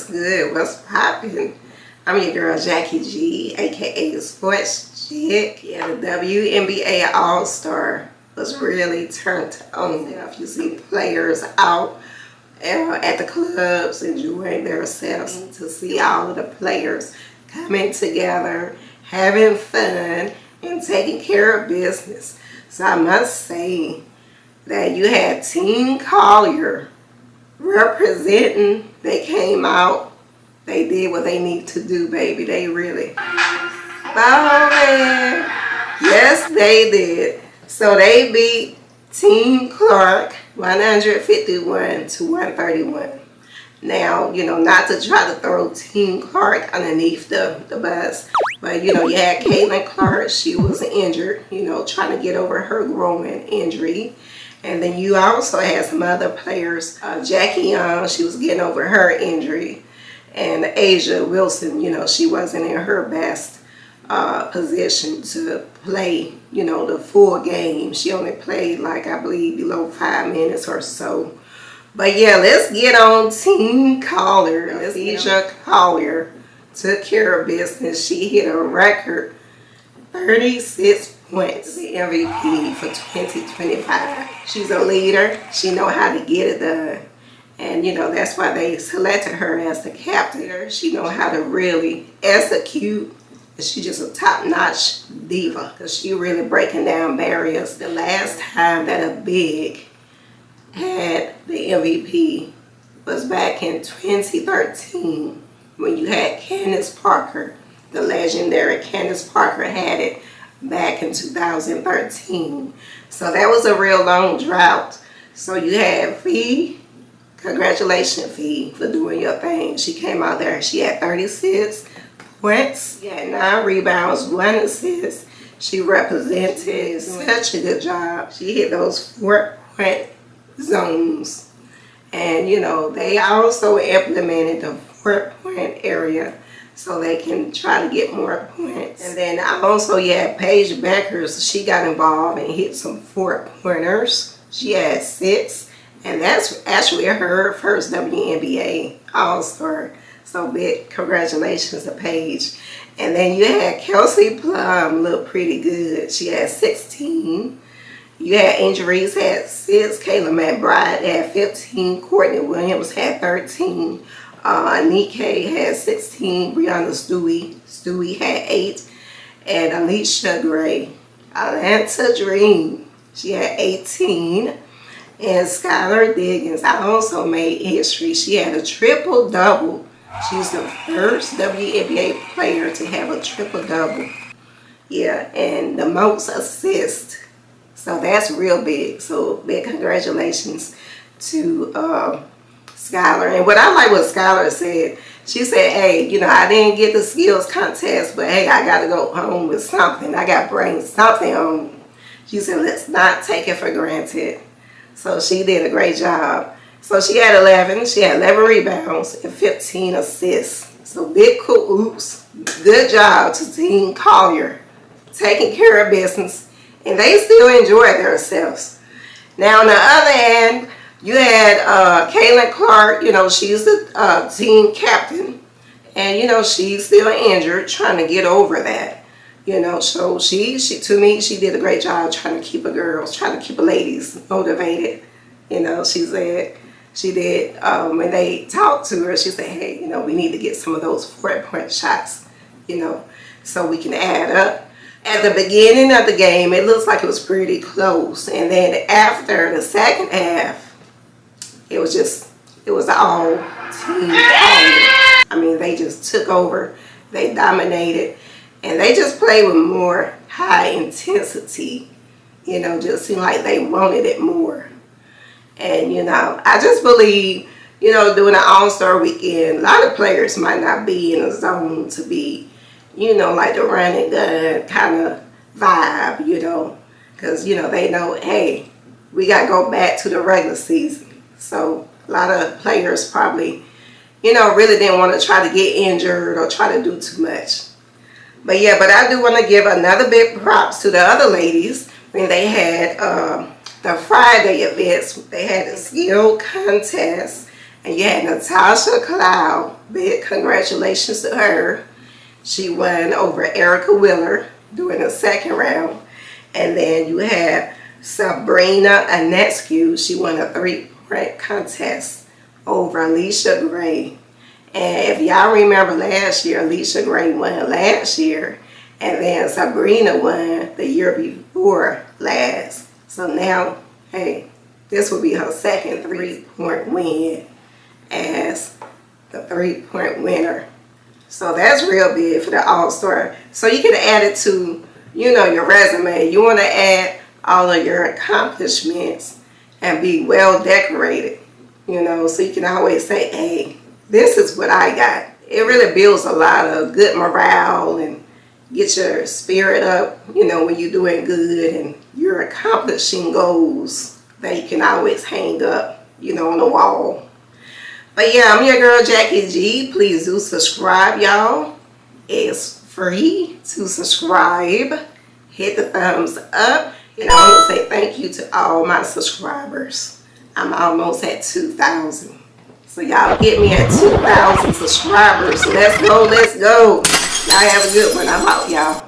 good? What's poppin'? I'm your girl Jackie G, aka Sports Chick. Yeah, the WNBA All-Star was really turned on. If you see players out at the clubs enjoying themselves, to see all of the players coming together, having fun, and taking care of business. So I must say that you had Team Collier representing. They came out, they did what they need to do, baby. They really ballin'. Yes, they did. So they beat Team Clark 151 to 131. Now, not to try to throw Team Clark underneath the bus, but, you had Caitlin Clark. She was injured, trying to get over her growing injury. And then you also had some other players. Jackie Young, she was getting over her injury. And Asia Wilson, she wasn't in her best position to play, the full game. She only played, I believe, below 5 minutes or so. But yeah, let's get on Team Collier. Napheesa Collier took care of business. She hit a record 36 points, the MVP for 2025. She's a leader. She know how to get it done. And, that's why they selected her as the captain. She know how to really execute. She's just a top-notch diva because she really breaking down barriers. The last time that a big had the MVP was back in 2013 when you had Candace Parker. The legendary Candace Parker had it back in 2013. So that was a real long drought. So you had Fee. Congratulations, Fee, for doing your thing. She came out there. She had 36 points. She had 9 rebounds, 1 assist. She represented such a good job. She hit those 4-point zones. And, they also implemented the 4-point area so they can try to get more points. And then also you had Paige Beckers. She got involved and hit some 4-pointers. She had 6. And that's actually her first WNBA All-Star. So big congratulations to Paige. And then you had Kelsey Plum look pretty good. She had 16. You had injuries, had 6. Kayla McBride had 15. Courtney Williams had 13. Nike had 16. Brianna Stewie had 8. And Alicia Gray, Atlanta Dream, she had 18. And Skylar Diggins, I also made history. She had a triple-double. She's the first WNBA player to have a triple-double. Yeah, and the most assists. So that's real big. So big congratulations to Skylar. And what I like what Skylar said, she said, hey, I didn't get the skills contest, but hey, I got to go home with something. I got to bring something home. She said, let's not take it for granted. So she did a great job. So she had 11. She had 11 rebounds and 15 assists. So big oops. Good job to Team Collier. Taking care of business. And they still enjoy themselves. Now on the other hand, you had Caitlin Clark. She's the team captain. And, she's still injured, trying to get over that. So she to me, she did a great job trying to keep the girls, trying to keep the ladies motivated. She said, she did, when they talked to her, she said, hey, we need to get some of those 4-point shots, so we can add up. At the beginning of the game, it looks like it was pretty close. And then after the second half, it was all Team Collier. I mean, they just took over. They dominated. And they just played with more high intensity, just seemed like they wanted it more. And, I just believe, during the All-Star weekend, a lot of players might not be in a zone to be, like the run and gun kind of vibe, because, they know, hey, we got to go back to the regular season. So a lot of players probably, really didn't want to try to get injured or try to do too much. But yeah, but I do want to give another big props to the other ladies when they had the Friday events. They had a skill contest And you had Natasha Cloud. Big congratulations to her. She won over Erica Wheeler during the second round. And then you had Sabrina Ionescu. She won a three-point contest over Alicia Gray. And if y'all remember last year, Alicia Gray won last year. And then Sabrina won the year before last. So now, hey, this will be her second three-point win as the three-point winner. So that's real big for the All-Star. So you can add it to, you know, your resume. You want to add all of your accomplishments and be well decorated, you know, so you can always say, hey, this is what I got. It really builds a lot of good morale and get your spirit up, you know, when you're doing good and you're accomplishing goals that you can always hang up, you know, on the wall. But yeah, I'm your girl, Jackie G. Please do subscribe, y'all. It's free to subscribe. Hit the thumbs up. And I want to say thank you to all my subscribers. I'm almost at 2,000. So y'all get me at 2,000 subscribers. Let's go, let's go. Y'all have a good one. I'm out, y'all.